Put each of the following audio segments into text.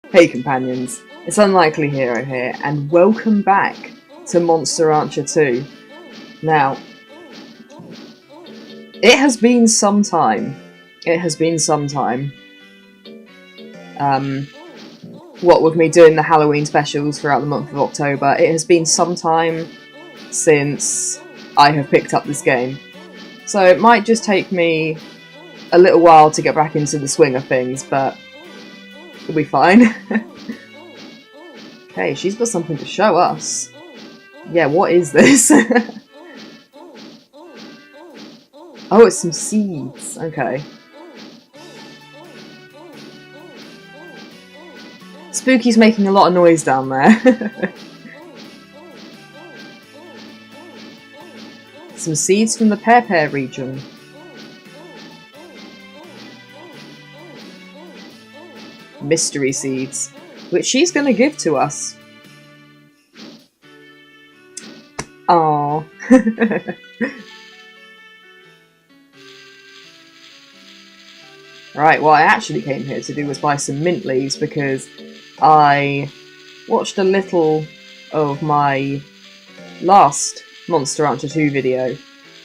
Hey companions, it's Unlikely Hero here, and welcome back to Monster Rancher 2. Now, it has been some time. What with me doing the Halloween specials throughout the month of October, it has been some time since I have picked up this game. So it might just take me a little while to get back into the swing of things, but it'll be fine. Okay, she's got something to show us. Yeah, what is this? Oh, it's some seeds. Okay. Spooky's making a lot of noise down there. Some seeds from the Pear region. Mystery seeds, which she's going to give to us. Aww. Right, what I actually came here to do was buy some mint leaves because I watched a little of my last Monster Rancher 2 video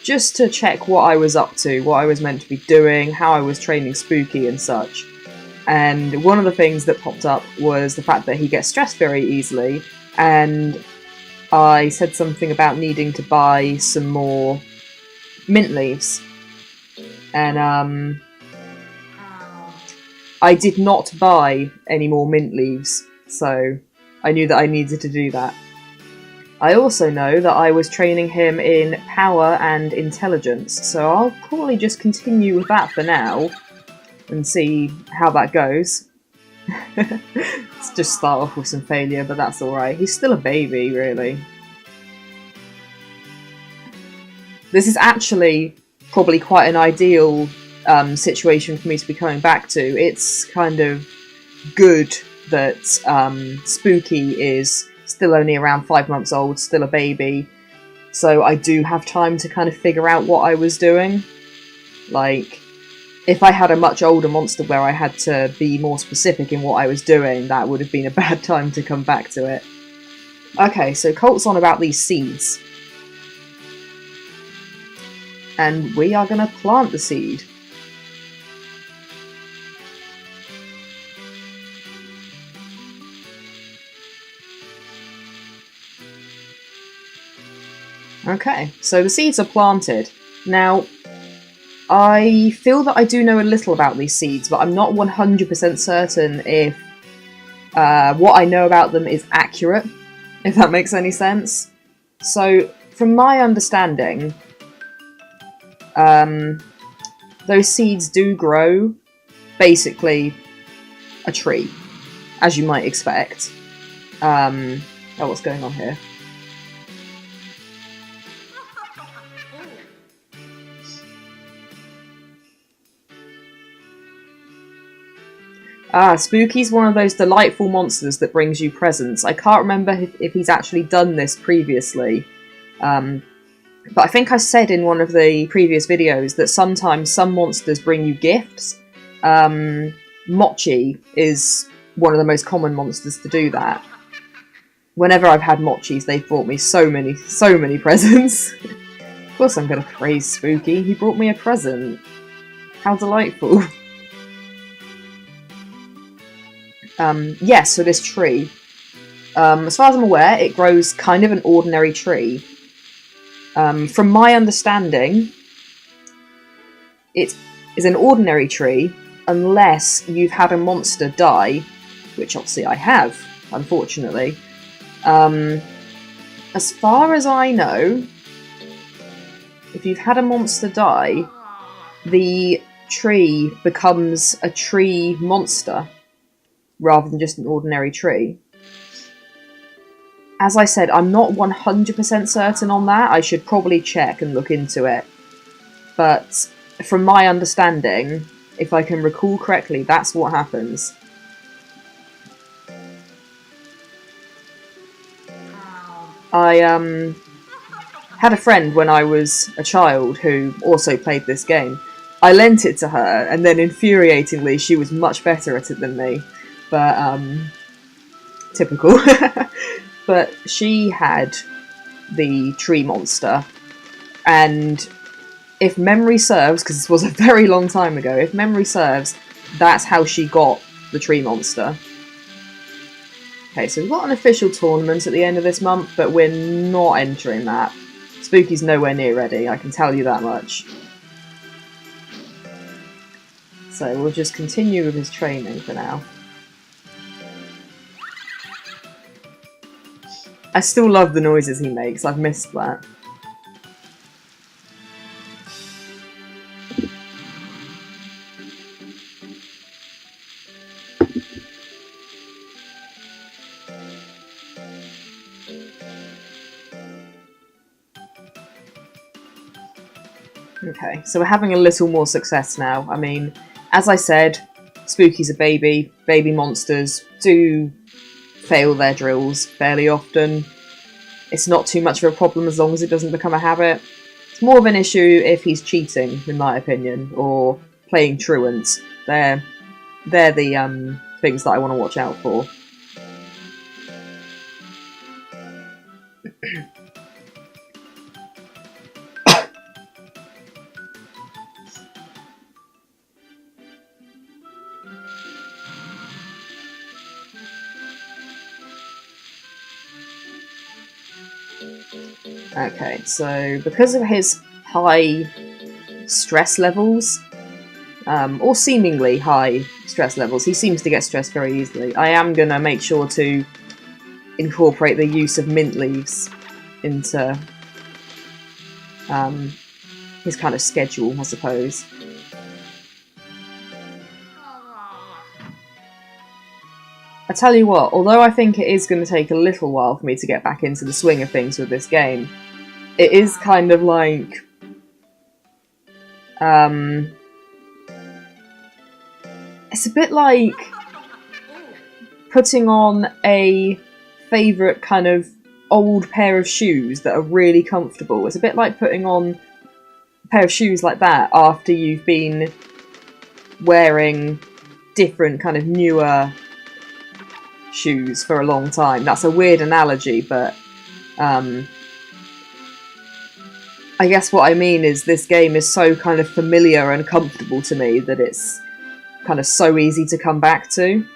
just to check what I was up to, what I was meant to be doing, how I was training Spooky and such. And one of the things that popped up was the fact that he gets stressed very easily, and I said something about needing to buy some more mint leaves. And I did not buy any more mint leaves, so I knew that I needed to do that. I also know that I was training him in power and intelligence, so I'll probably just continue with that for now and see how that goes. Let's just start off with some failure, but that's alright. He's still a baby, really. This is actually probably quite an ideal situation for me to be coming back to. It's kind of good that Spooky is still only around 5 months old, still a baby, so I do have time to kind of figure out what I was doing. Like, if I had a much older monster where I had to be more specific in what I was doing, that would have been a bad time to come back to it. Okay, so Colt's on about these seeds. And we are going to plant the seed. Okay, so the seeds are planted. Now, I feel that I do know a little about these seeds, but I'm not 100% certain if what I know about them is accurate, if that makes any sense. So, from my understanding, those seeds do grow basically a tree, as you might expect. Oh, what's going on here? Ah, Spooky's one of those delightful monsters that brings you presents. I can't remember if he's actually done this previously, but I think I said in one of the previous videos that sometimes some monsters bring you gifts. Mochi is one of the most common monsters to do that. Whenever I've had Mochis, they've brought me so many presents. Of course I'm going to praise Spooky, he brought me a present. How delightful. Yes, so this tree. As far as I'm aware, it grows kind of an ordinary tree. From my understanding, it is an ordinary tree unless you've had a monster die, which obviously I have, unfortunately. As far as I know, if you've had a monster die, the tree becomes a tree monster, rather than just an ordinary tree. As I said, I'm not 100% certain on that. I should probably check and look into it. But from my understanding, if I can recall correctly, that's what happens. I had a friend when I was a child who also played this game. I lent it to her, and then infuriatingly, she was much better at it than me. but typical. But she had the tree monster, and if memory serves, because this was a very long time ago, if memory serves, that's how she got the tree monster. Okay, so we've got an official tournament at the end of this month, but we're not entering that. Spooky's nowhere near ready, I can tell you that much. So we'll just continue with his training for now. I still love the noises he makes, I've missed that. Okay, so we're having a little more success now. I mean, as I said, Spooky's a baby. Baby monsters do fail their drills fairly often. It's not too much of a problem as long as it doesn't become a habit. It's more of an issue if he's cheating, in my opinion, or playing truant. They're the things that I want to watch out for. Okay, so because of his high stress levels, or seemingly high stress levels, he seems to get stressed very easily. I am going to make sure to incorporate the use of mint leaves into his kind of schedule, I suppose. I tell you what, although I think it is going to take a little while for me to get back into the swing of things with this game, it is kind of like it's a bit like putting on a favourite kind of old pair of shoes that are really comfortable. It's a bit like putting on a pair of shoes like that after you've been wearing different kind of newer shoes for a long time. That's a weird analogy, but I guess what I mean is this game is so kind of familiar and comfortable to me that it's kind of so easy to come back to.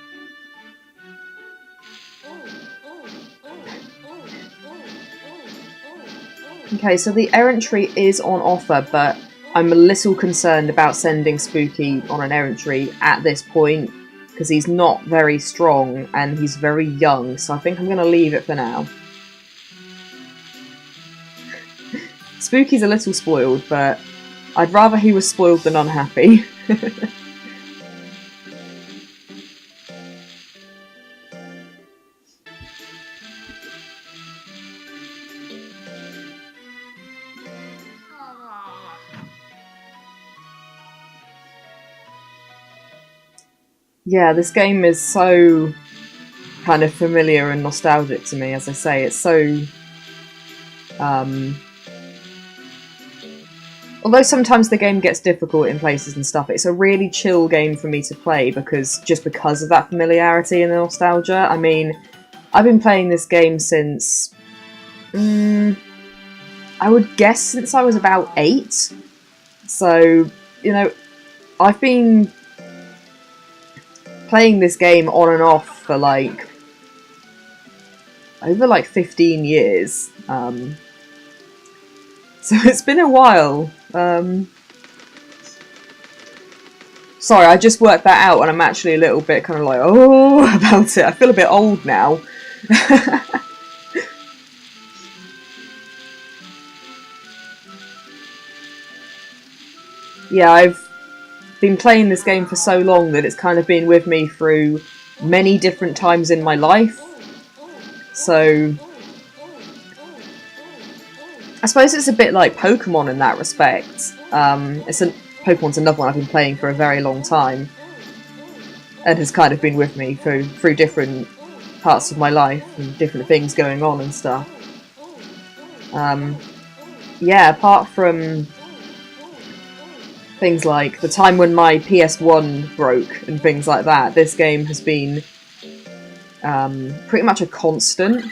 Okay, so the errantry is on offer, but I'm a little concerned about sending Spooky on an errantry at this point, because he's not very strong and he's very young, so I think I'm going to leave it for now. Spooky's a little spoiled, but I'd rather he was spoiled than unhappy. Yeah, this game is so kind of familiar and nostalgic to me, as I say. It's so... although sometimes the game gets difficult in places and stuff, it's a really chill game for me to play because of that familiarity and the nostalgia. I mean, I've been playing this game since... I would guess since I was about 8. So, you know, I've been playing this game on and off for like over like 15 years. So it's been a while. Sorry, I just worked that out and I'm actually a little bit kind of like, oh, about it. I feel a bit old now. Yeah, I've been playing this game for so long that it's kind of been with me through many different times in my life. So I suppose it's a bit like Pokemon in that respect. Pokemon's another one I've been playing for a very long time and has kind of been with me through different parts of my life and different things going on and stuff. Yeah, apart from things like the time when my PS1 broke and things like that, this game has been pretty much a constant.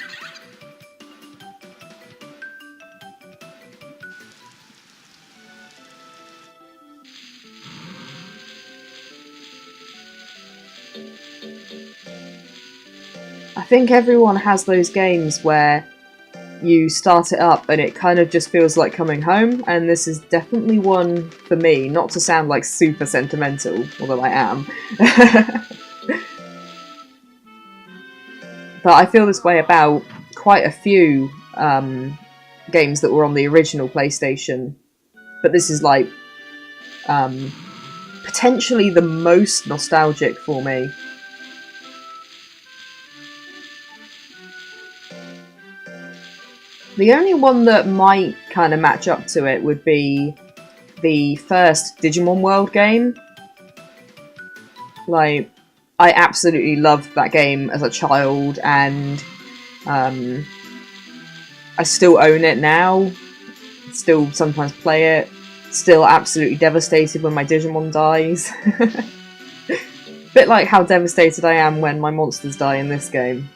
I think everyone has those games where you start it up and it kind of just feels like coming home, and this is definitely one for me, not to sound like super sentimental, although I am. But I feel this way about quite a few games that were on the original PlayStation, but this is like potentially the most nostalgic for me. The only one that might kind of match up to it would be the first Digimon World game. Like, I absolutely loved that game as a child, and I still own it now. Still sometimes play it. Still absolutely devastated when my Digimon dies. Bit like how devastated I am when my monsters die in this game.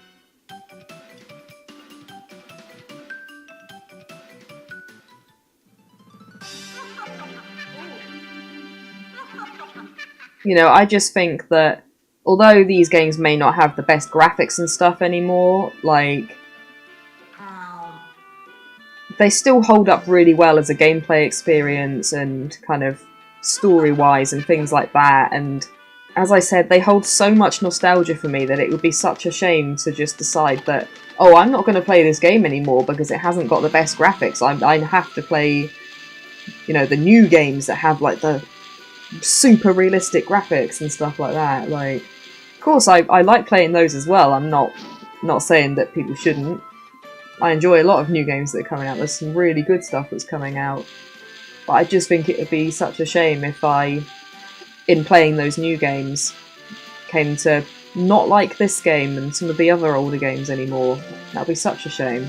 You know, I just think that although these games may not have the best graphics and stuff anymore, like, they still hold up really well as a gameplay experience and kind of story-wise and things like that. And as I said, they hold so much nostalgia for me that it would be such a shame to just decide that, oh, I'm not going to play this game anymore because it hasn't got the best graphics. I have to play, you know, the new games that have, like, the super realistic graphics and stuff like that. Like, of course, I like playing those as well. I'm not saying that people shouldn't. I enjoy a lot of new games that are coming out. There's some really good stuff that's coming out. But I just think it would be such a shame if I, in playing those new games, came to not like this game and some of the other older games anymore. That would be such a shame.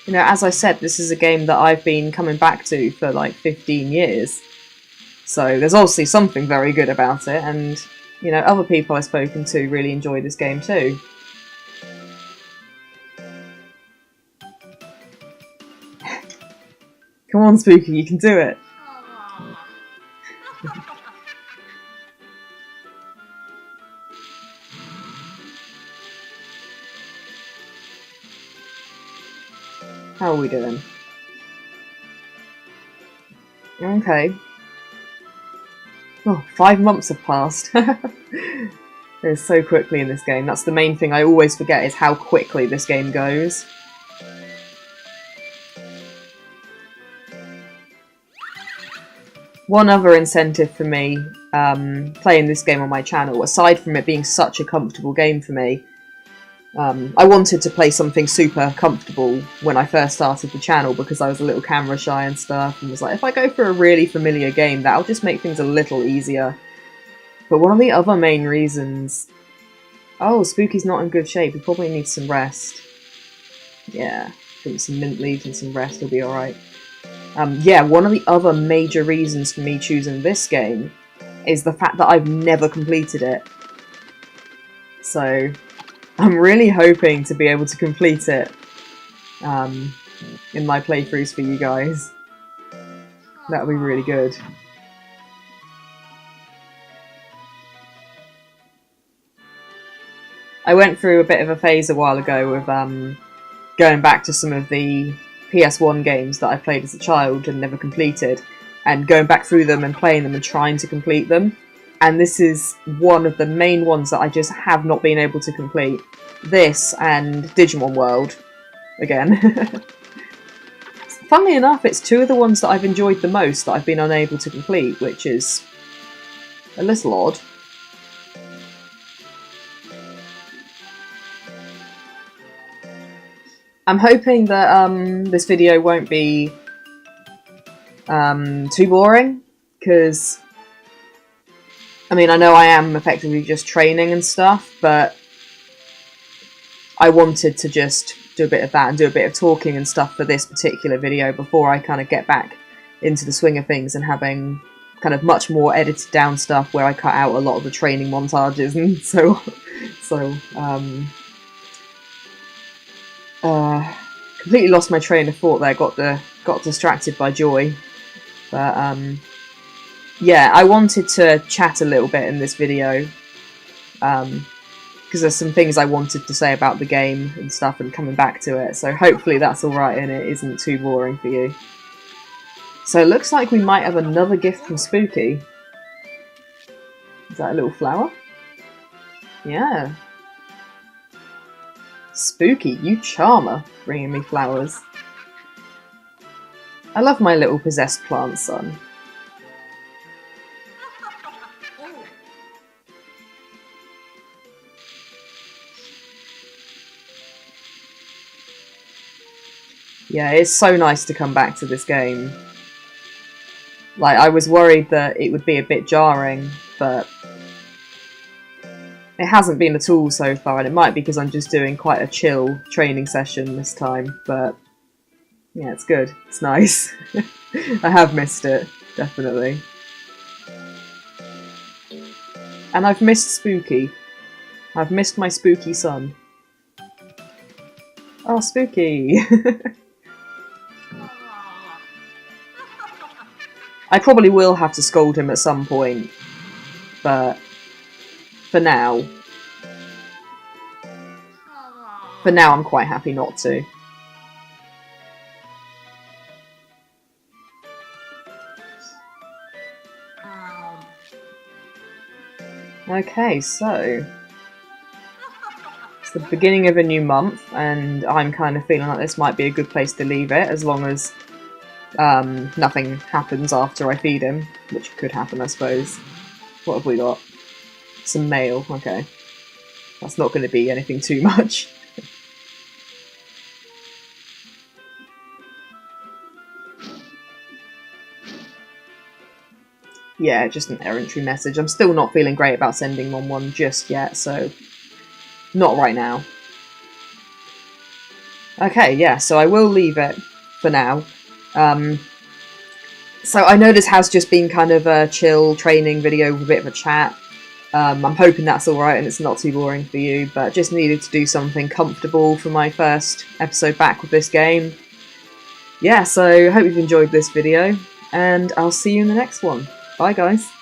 You know, as I said, this is a game that I've been coming back to for like 15 years. So there's obviously something very good about it, and, you know, other people I've spoken to really enjoy this game too. Come on, Spooky, you can do it. How are we doing? Okay. Oh, 5 months have passed. It's so quickly in this game. That's the main thing I always forget, is how quickly this game goes. One other incentive for me playing this game on my channel, aside from it being such a comfortable game for me, I wanted to play something super comfortable when I first started the channel because I was a little camera shy and stuff, and was like, if I go for a really familiar game, that'll just make things a little easier. But one of the other main reasons... Oh, Spooky's not in good shape. He probably needs some rest. Yeah, give him some mint leaves and some rest, he'll be alright. Yeah, one of the other major reasons for me choosing this game is the fact that I've never completed it. So, I'm really hoping to be able to complete it in my playthroughs for you guys. That would be really good. I went through a bit of a phase a while ago with going back to some of the PS1 games that I played as a child and never completed, and going back through them and playing them and trying to complete them. And this is one of the main ones that I just have not been able to complete. This and Digimon World, again. Funnily enough, it's two of the ones that I've enjoyed the most that I've been unable to complete, which is a little odd. I'm hoping that this video won't be too boring, because, I mean, I know I am effectively just training and stuff, but I wanted to just do a bit of that and do a bit of talking and stuff for this particular video before I kind of get back into the swing of things and having kind of much more edited down stuff where I cut out a lot of the training montages and completely lost my train of thought there, got distracted by Joy. But yeah, I wanted to chat a little bit in this video because there's some things I wanted to say about the game and stuff and coming back to it, so hopefully that's alright and it isn't too boring for you. So it looks like we might have another gift from Spooky. Is that a little flower? Yeah. Spooky, you charmer, bringing me flowers. I love my little possessed plant son. Yeah, it's so nice to come back to this game. Like, I was worried that it would be a bit jarring, but it hasn't been at all so far, and it might be because I'm just doing quite a chill training session this time, but yeah, it's good. It's nice. I have missed it, definitely. And I've missed Spooky. I've missed my spooky son. Oh, Spooky! I probably will have to scold him at some point, but for now I'm quite happy not to. Okay, so it's the beginning of a new month, and I'm kind of feeling like this might be a good place to leave it, as long as nothing happens after I feed him, which could happen, I suppose. What have we got? Some mail, okay. That's not going to be anything too much. Yeah, just an errantry message. I'm still not feeling great about sending one just yet, so not right now. Okay, yeah, so I will leave it for now. So I know this has just been kind of a chill training video with a bit of a chat. I'm hoping that's alright and it's not too boring for you, but just needed to do something comfortable for my first episode back with this game. Yeah, so hope you've enjoyed this video, and I'll see you in the next one. Bye guys!